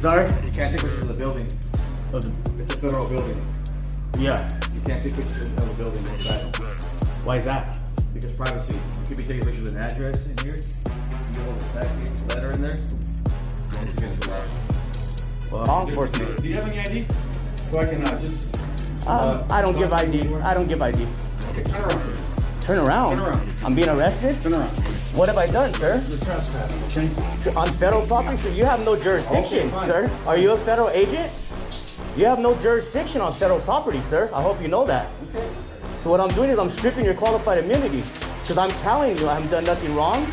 sorry? You can't take pictures of the building. It's a federal building. Yeah. You can't take pictures of the building inside. Why is that? Because privacy. You could be taking pictures of an address in here. You hold that letter in there. Well, law enforcement. Do you have any ID? So I can just... I don't give ID. I don't give ID. Okay, turn around. Turn around? Turn around. I'm being arrested? Turn around. What have I done, sir? You're trespassing, okay? On federal property, sir? You have no jurisdiction, Okay, sir. Are you a federal agent? You have no jurisdiction on federal property, sir. I hope you know that. Okay. So what I'm doing is I'm stripping your qualified immunity. Because I'm telling you I haven't done nothing wrong.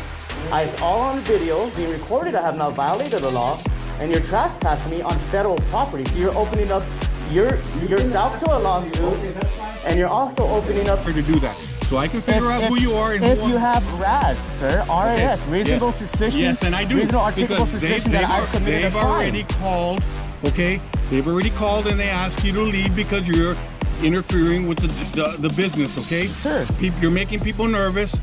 It's all on video, being recorded. I have not violated the law. And you're trespassing me on federal property. So you're opening up yourself to a lawsuit. Okay, that's fine. And you're also opening up... To do that. So I can figure out who you are and if who you have RAS, sir, RAS, reasonable suspicion. Yes, and I do. Reasonable articulable Because suspicion that I've committed a crime. already called, okay? They've already called and they ask you to leave because you're interfering with the business, okay? Sure. You're making people nervous.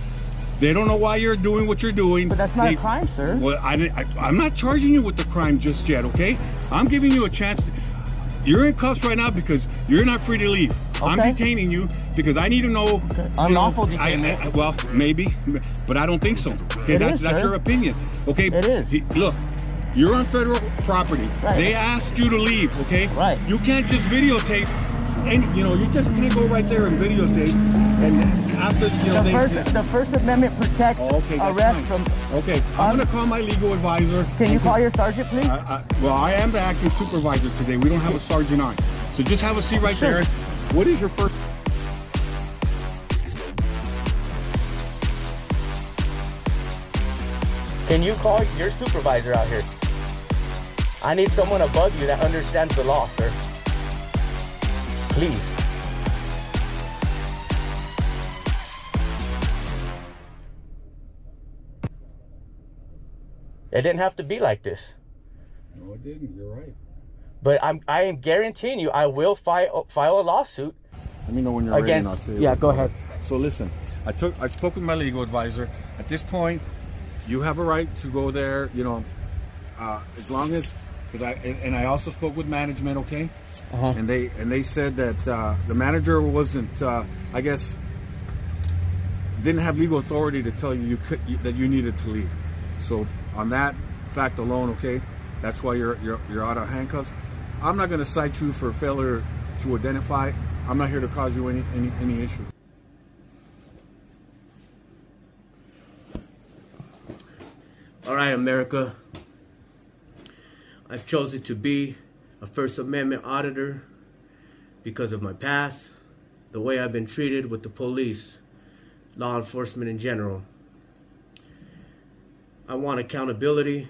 They don't know why you're doing what you're doing. But that's not a crime, sir. Well, I'm not charging you with the crime just yet, okay? I'm giving you a chance. You're in cuffs right now because you're not free to leave. Okay. I'm detaining you because I need to know. Okay. Unlawful detainment. Well, maybe, but I don't think so. Okay, that's your opinion. Okay, it is. Look, you're on federal property. Right. They asked you to leave. Okay, right. You can't just videotape. And you just can't go right there and videotape. And after the First Amendment protects arrest from. Okay, I'm gonna call my legal advisor. Can you call your sergeant, please? Well, I am the acting supervisor today. We don't have a sergeant on, so just have a seat right there. What is your first? Can you call your supervisor out here? I need someone above you that understands the law, sir. Please. It didn't have to be like this. No, it didn't. You're right. But I am guaranteeing you, I will file a lawsuit. Let me know when you're ready and I'll tell you. Yeah, go ahead. So listen, I spoke with my legal advisor. At this point, you have a right to go there. As long as, I also spoke with management. Okay. And they said that the manager wasn't, I guess, didn't have legal authority to tell you that you needed to leave. So on that fact alone, okay, that's why you're out of handcuffs. I'm not going to cite you for failure to identify. I'm not here to cause you any issue. All right, America. I've chosen to be a First Amendment auditor because of my past, the way I've been treated with the police, law enforcement in general. I want accountability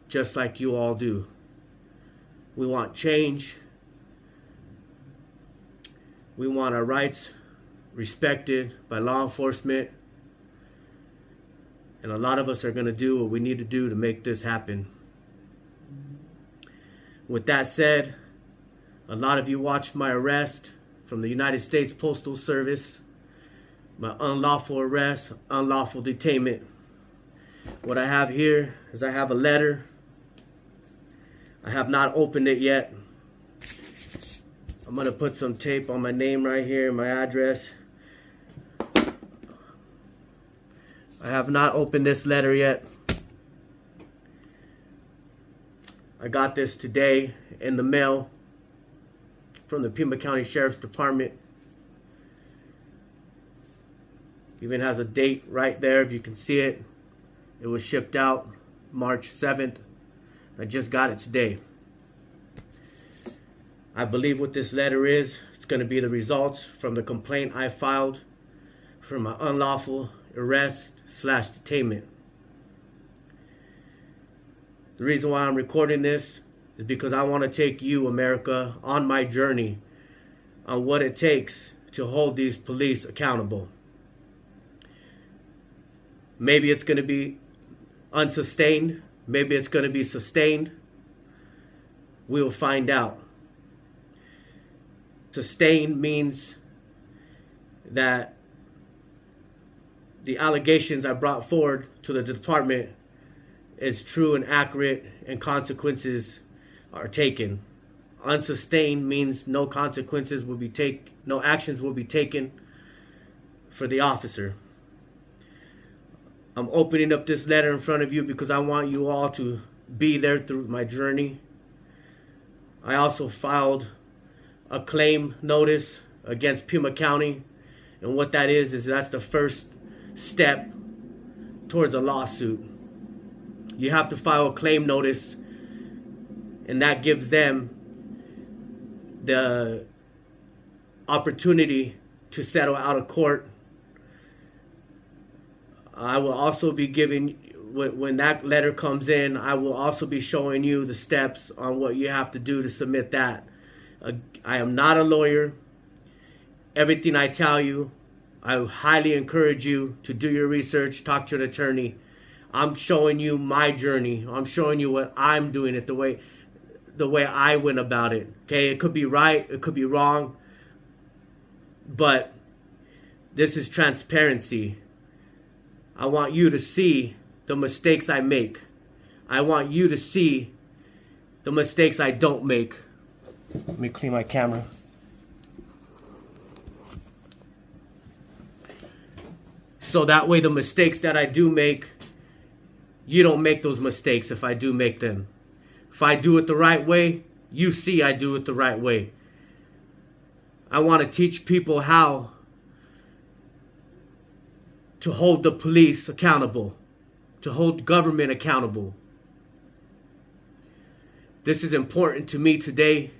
just like you all do. We want change. We want our rights respected by law enforcement. And a lot of us are going to do what we need to do to make this happen. With that said, a lot of you watched my arrest from the United States Postal Service, my unlawful arrest, unlawful detainment. What I have here is I have a letter. I have not opened it yet. I'm going to put some tape on my name right here, my address. I have not opened this letter yet. I got this today in the mail from the Pima County Sheriff's Department. Even has a date right there if you can see it. It was shipped out March 7th. I just got it today. I believe what this letter is, it's going to be the results from the complaint I filed for my unlawful arrest/detainment. The reason why I'm recording this is because I want to take you, America, on my journey on what it takes to hold these police accountable. Maybe it's going to be unsustained. Maybe it's going to be sustained. We'll find out. Sustained means that the allegations I brought forward to the department is true and accurate and consequences are taken. Unsustained means no consequences will be no actions will be taken for the officer. I'm opening up this letter in front of you because I want you all to be there through my journey. I also filed a claim notice against Pima County, and what that is that's the first step towards a lawsuit. You have to file a claim notice, and that gives them the opportunity to settle out of court. I will also be giving, when that letter comes in, I will also be showing you the steps on what you have to do to submit that. I am not a lawyer. Everything I tell you, I highly encourage you to do your research, talk to an attorney. I'm showing you my journey. I'm showing you what I'm doing it the way I went about it. Okay, it could be right, it could be wrong, but this is transparency. I want you to see the mistakes I make. I want you to see the mistakes I don't make. Let me clean my camera. So that way the mistakes that I do make, you don't make those mistakes if I do make them. If I do it the right way, you see I do it the right way. I want to teach people how to hold the police accountable, to hold government accountable. This is important to me today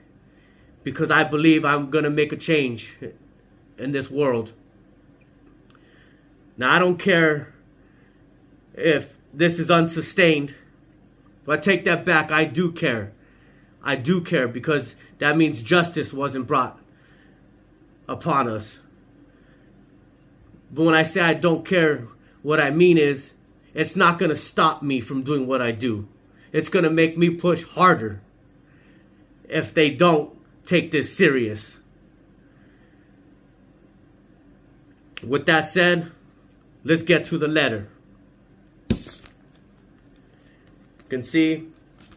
because I believe I'm going to make a change in this world. Now, I don't care if this is unsustained. If I take that back, I do care. I do care because that means justice wasn't brought upon us. But when I say I don't care, what I mean is it's not going to stop me from doing what I do. It's going to make me push harder if they don't take this serious. With that said, let's get to the letter. You can see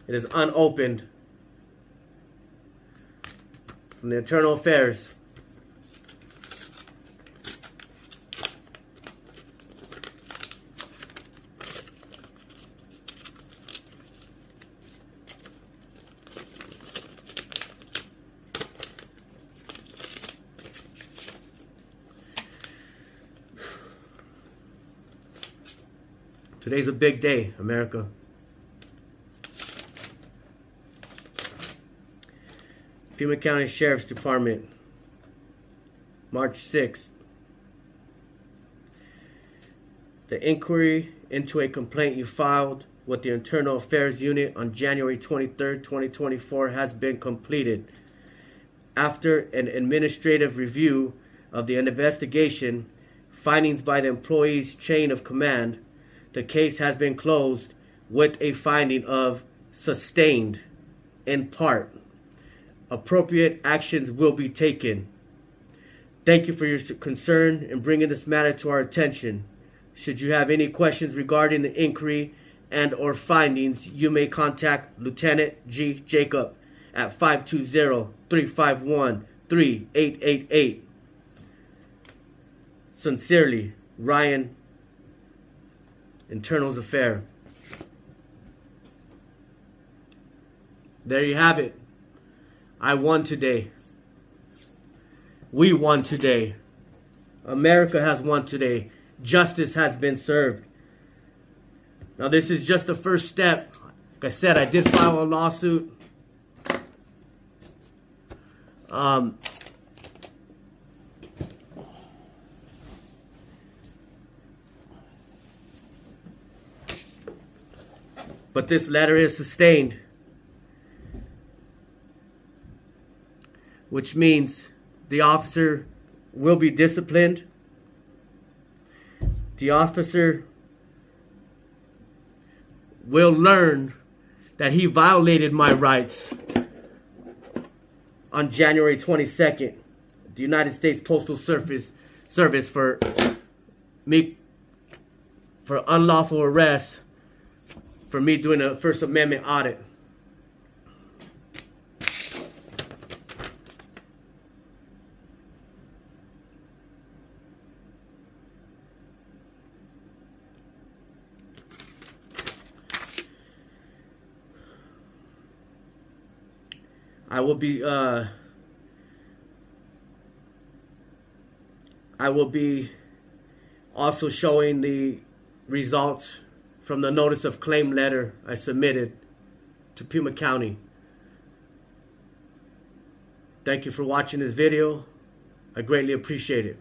it is unopened from the Internal Affairs. Today's a big day, America. Pima County Sheriff's Department, March 6th. The inquiry into a complaint you filed with the Internal Affairs Unit on January 23rd, 2024 has been completed. After an administrative review of the investigation, findings by the employee's chain of command, the case has been closed with a finding of sustained in part. Appropriate actions will be taken. Thank you for your concern in bringing this matter to our attention. Should you have any questions regarding the inquiry and or findings, you may contact Lieutenant G. Jacob at 520-351-3888. Sincerely, Ryan, Internal Affairs. There you have it. I won today. We won today. America has won today. Justice has been served. Now this is just the first step. Like I said, I did file a lawsuit. But this letter is sustained, which means the officer will be disciplined. The officer will learn that he violated my rights on January 22nd. The United States Postal Service for unlawful arrest for me doing a First Amendment audit. I will be also showing the results from the notice of claim letter I submitted to Pima County. Thank you for watching this video. I greatly appreciate it.